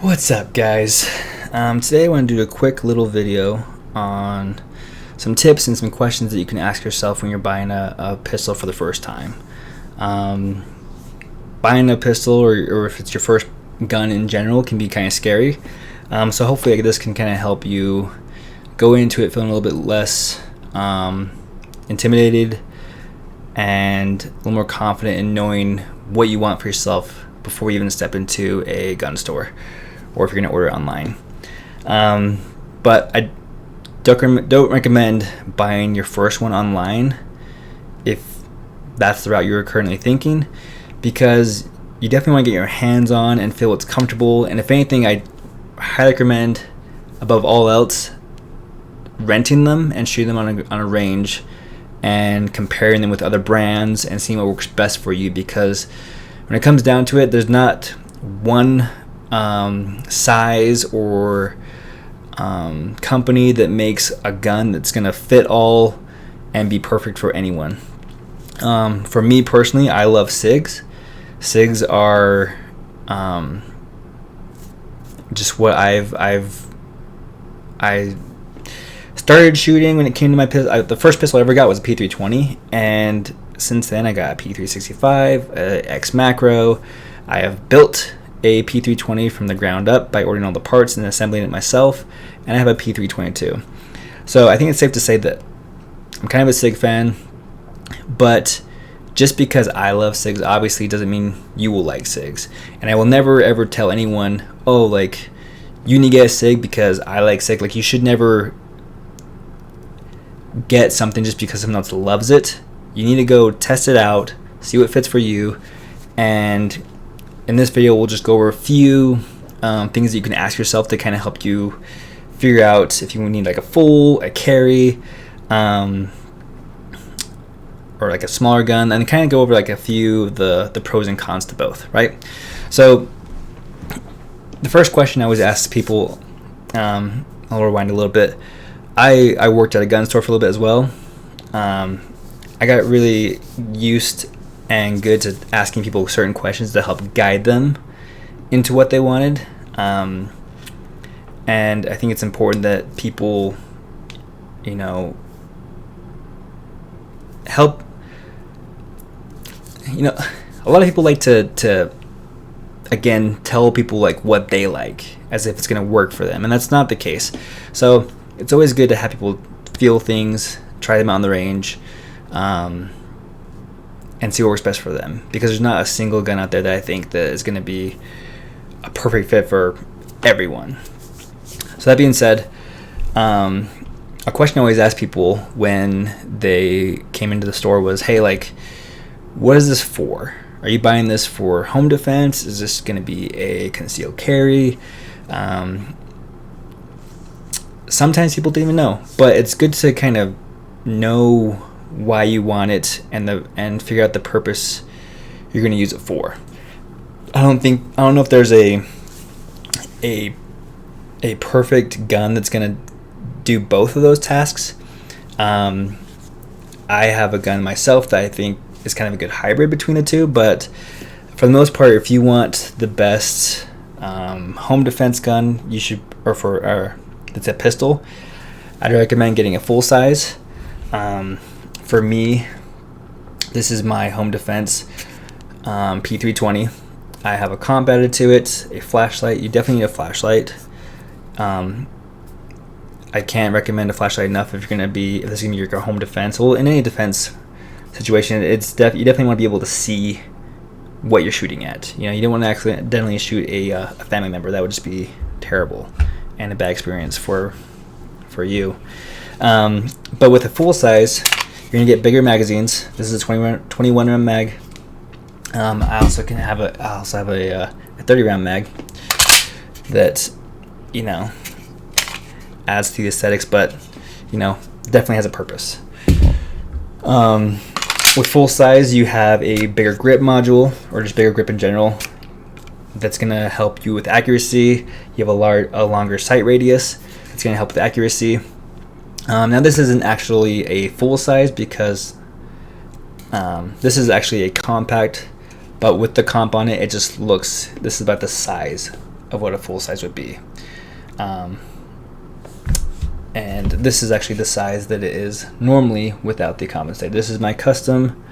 What's up, guys? Today I want to do a quick little video on some tips and some questions that you can ask yourself when you're buying a pistol for the first time. Buying a pistol or if it's your first gun in general can be kind of scary. So hopefully this can kind of help you go into it feeling a little bit less intimidated and a little more confident in knowing what you want for yourself before you even step into a gun store, or if you're going to order it online. But I don't recommend buying your first one online if that's the route you're currently thinking, because you definitely want to get your hands on and feel what's comfortable. And if anything, I highly recommend, above all else, renting them and shooting them on a range and comparing them with other brands and seeing what works best for you, because when it comes down to it, there's not one size or company that makes a gun that's going to fit all and be perfect for anyone. For me personally, I love SIGs. SIGs are just what I started shooting when it came to my pistol. The first pistol I ever got was a P320, and since then I got a P365, X Macro. I have built a P320 from the ground up by ordering all the parts and assembling it myself, and I have a P322. So I think it's safe to say that I'm kind of a SIG fan, but just because I love SIGs obviously doesn't mean you will like SIGs. And I will never ever tell anyone, oh, like, you need to get a SIG because I like SIG. Like, you should never get something just because someone else loves it. You need to go test it out, see what fits for you. And in this video, we'll just go over a few things that you can ask yourself to kind of help you figure out if you need like a full, a carry, or like a smaller gun, and kind of go over like a few of the pros and cons to both, right? So the first question I always ask people, I'll rewind a little bit. I worked at a gun store for a little bit as well. I got really used and good to asking people certain questions to help guide them into what they wanted. And I think it's important that people, help. A lot of people like to again tell people like what they like as if it's going to work for them, and that's not the case. So it's always good to have people feel things, try them out on the range, and see what works best for them, because there's not a single gun out there that I think that is going to be a perfect fit for everyone. So that being said, a question I always ask people when they came into the store was, hey, like, what is this for? Are you buying this for home defense? Is this going to be a concealed carry? Sometimes people don't even know, but it's good to kind of know why you want it and figure out the purpose you're going to use it for. I don't know if there's a perfect gun that's going to do both of those tasks. I have a gun myself that I think is kind of a good hybrid between the two, but for the most part, if you want the best home defense gun, you should, that's a pistol, I'd recommend getting a full size. For me, this is my home defense P320. I have a comp added to it, a flashlight. You definitely need a flashlight. I can't recommend a flashlight enough if this is going to be your home defense. Well, in any defense situation, you definitely want to be able to see what you're shooting at. You don't want to accidentally shoot a family member. That would just be terrible and a bad experience for you. But with a full size, you're gonna get bigger magazines. This is a 21 round mag. I also have a 30 round mag that adds to the aesthetics, but definitely has a purpose. With full size, you have a bigger grip module, or just bigger grip in general, that's gonna help you with accuracy. You have a longer sight radius. It's gonna help with accuracy. Now this isn't actually a full size because this is actually a compact, but with the comp on it, it just looks, this is about the size of what a full size would be. And this is actually the size that it is normally without the compensator. This is my custom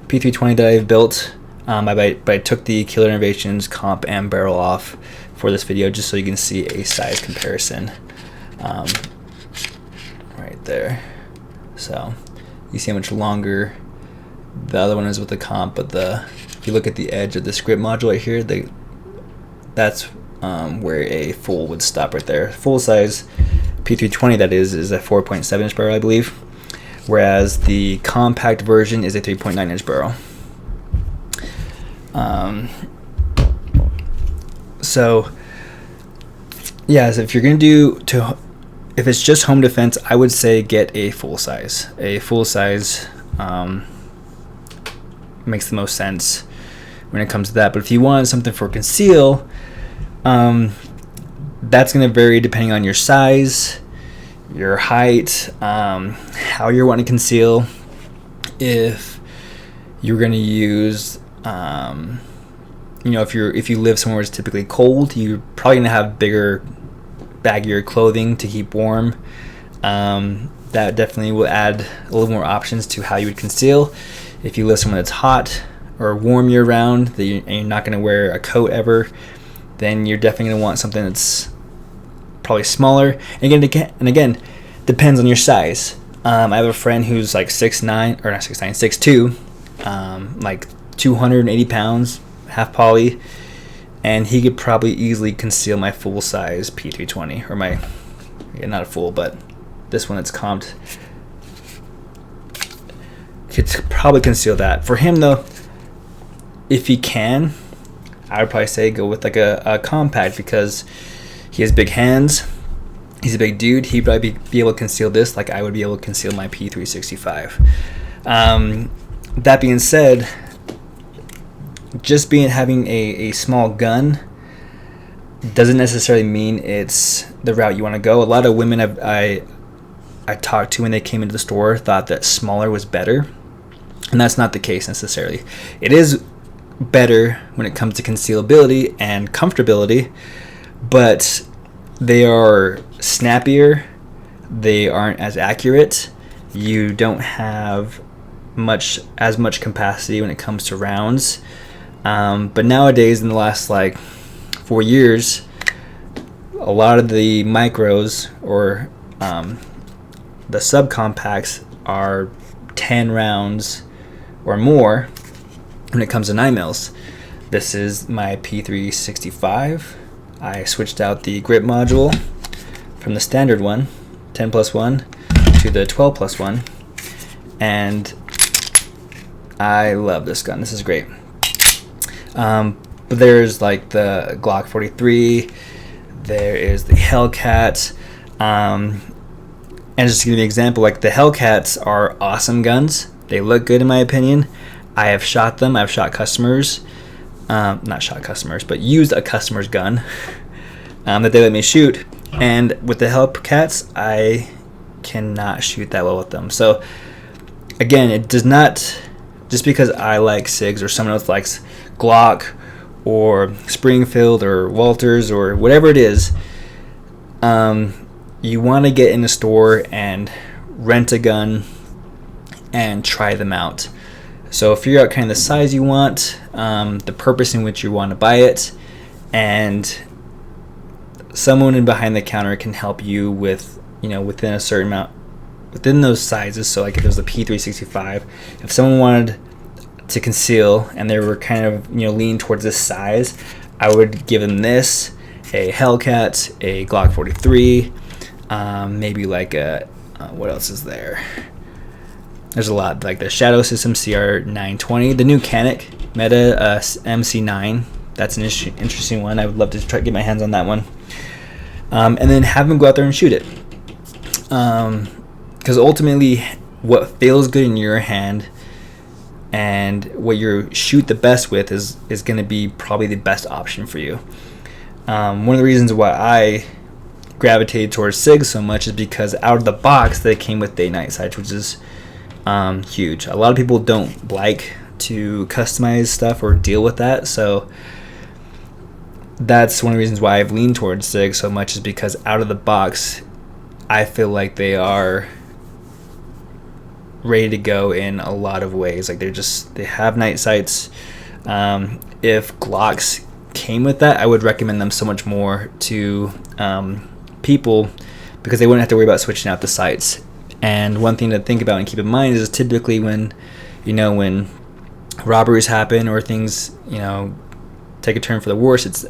P320 that I've built. I took the Killer Innovations comp and barrel off for this video just so you can see a size comparison right there. So you see how much longer the other one is with the comp, but if you look at the edge of this grip module right here, that's where a full would stop right there. Full size P320 that is a 4.7 inch barrel, I believe, whereas the compact version is a 3.9 inch barrel. So yeah, so if you're gonna if it's just home defense, I would say get a full size. A full size makes the most sense when it comes to that. But if you want something for conceal, that's going to vary depending on your size, your height, how you're wanting to conceal. If you're going to use, if you live somewhere it's typically cold, you're probably going to have bigger, baggier clothing to keep warm. That definitely will add a little more options to how you would conceal. If you live somewhere that's hot or warm year round, and you're not going to wear a coat ever, then you're definitely going to want something that's probably smaller. And again, depends on your size. I have a friend who's like 6'9", or not 6'9", 6'2", like 280 pounds, half poly, and he could probably easily conceal my full size P320, or not a full, but this one that's comped. Could probably conceal that. For him though, if he can, I would probably say go with like a compact, because he has big hands, he's a big dude. He'd probably be able to conceal this like I would be able to conceal my P365. That being said, just having a small gun doesn't necessarily mean it's the route you want to go. A lot of women I talked to when they came into the store thought that smaller was better, and that's not the case necessarily. It is better when it comes to concealability and comfortability, but they are snappier, they aren't as accurate, you don't have as much capacity when it comes to rounds. But nowadays, in the last 4 years, a lot of the micros or the subcompacts are 10 rounds or more when it comes to 9mm. This is my P365. I switched out the grip module from the standard one, 10+1, to the 12+1, and I love this gun. This is great. But there's like the Glock 43, there is the Hellcat, and just to give you an example, like the Hellcats are awesome guns. They look good in my opinion. I have shot them. I've shot customers, not shot customers, but used a customer's gun that they let me shoot. And with the Hellcats, I cannot shoot that well with them. So again, it does not, just because I like SIGs or someone else likes Glock or Springfield or Walters or whatever it is, you want to get in a store and rent a gun and try them out. So figure out kind of the size you want, the purpose in which you want to buy it, and someone in behind the counter can help you with, within a certain amount, within those sizes. So like if it was a P365, if someone wanted to conceal and they were kind of leaning towards this size, I would give them this, a Hellcat, a Glock 43, maybe like a what else is there? There's a lot, like the Shadow System CR920, the new Canik Meta MC9. That's an interesting one. I would love to try to get my hands on that one, and then have them go out there and shoot it, because ultimately what feels good in your hand and what you shoot the best with is going to be probably the best option for you. One of the reasons why I gravitated towards SIG so much is because out of the box they came with day-night sights, which is huge. A lot of people don't like to customize stuff or deal with that, so that's one of the reasons why I've leaned towards SIG so much, is because out of the box, I feel like they are ready to go in a lot of ways. Like they have night sights. If Glocks came with that, I would recommend them so much more to people, because they wouldn't have to worry about switching out the sights. And one thing to think about and keep in mind is typically when robberies happen or things, take a turn for the worse, it's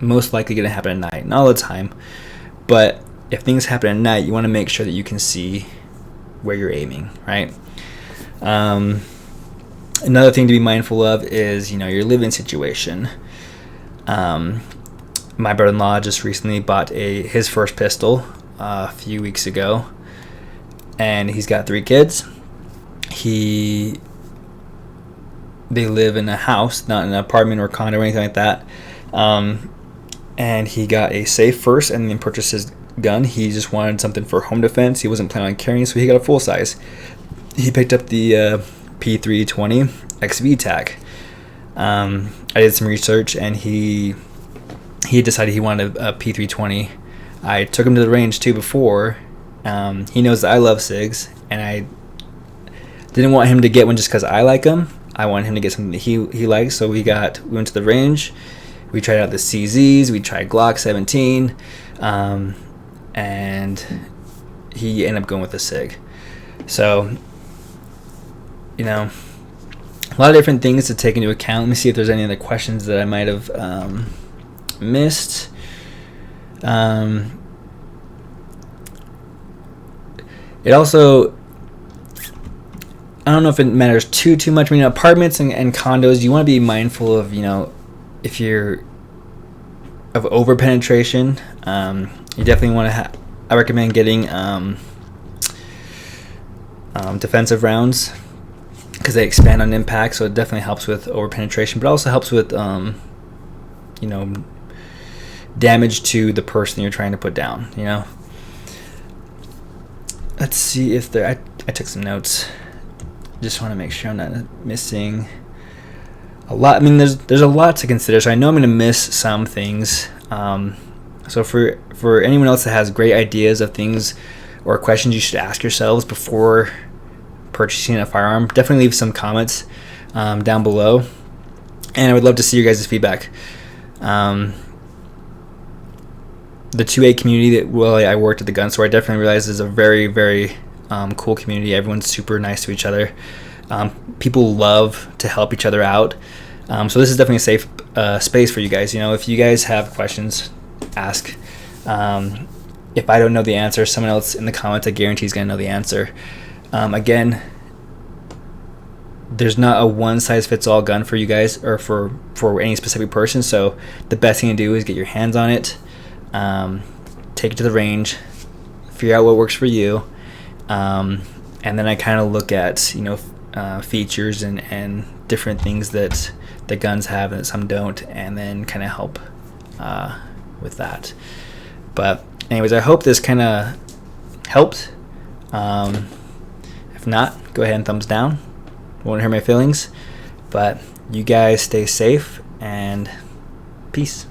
most likely going to happen at night. Not all the time, but if things happen at night, you want to make sure that you can see where you're aiming, right? Another thing to be mindful of is, your living situation. My brother-in-law just recently bought his first pistol a few weeks ago, and he's got 3 kids. They live in a house, not in an apartment or condo or anything like that. And he got a safe first and then purchased his gun. He just wanted something for home defense. He wasn't planning on carrying, so he got a full size. He picked up the P320 XV-TAC. I did some research, and he decided he wanted a P320. I took him to the range too before. He knows that I love SIGs, and I didn't want him to get one just because I like them. I wanted him to get something that he likes, so we went to the range. We tried out the CZs. We tried Glock 17, and he ended up going with the SIG. So, a lot of different things to take into account. Let me see if there's any other questions that I might have missed. It also, I don't know if it matters too much. Apartments and condos, you want to be mindful of, if you're of over penetration. You definitely want to I recommend getting defensive rounds, because they expand on impact, so it definitely helps with over penetration, but also helps with damage to the person you're trying to put down. Let's see if I took some notes. Just want to make sure I'm not missing a lot. There's a lot to consider, so I know I'm going to miss some things. So for anyone else that has great ideas of things or questions you should ask yourselves before purchasing a firearm, definitely leave some comments down below, and I would love to see your guys' feedback. The 2A community I worked at the gun store, I definitely realized is a very, very cool community. Everyone's super nice to each other. People love to help each other out. So this is definitely a safe space for you guys. If you guys have questions, ask. If I don't know the answer, someone else in the comments, I guarantee, is going to know the answer. Again, there's not a one-size-fits-all gun for you guys, or for any specific person. So the best thing to do is get your hands on it, take it to the range, figure out what works for you, and then I kind of look at features and different things that the guns have and that some don't, and then kind of help with that. But anyways, I hope this kind of helped. If not, go ahead and thumbs down. Won't hurt my feelings. But you guys stay safe, and peace.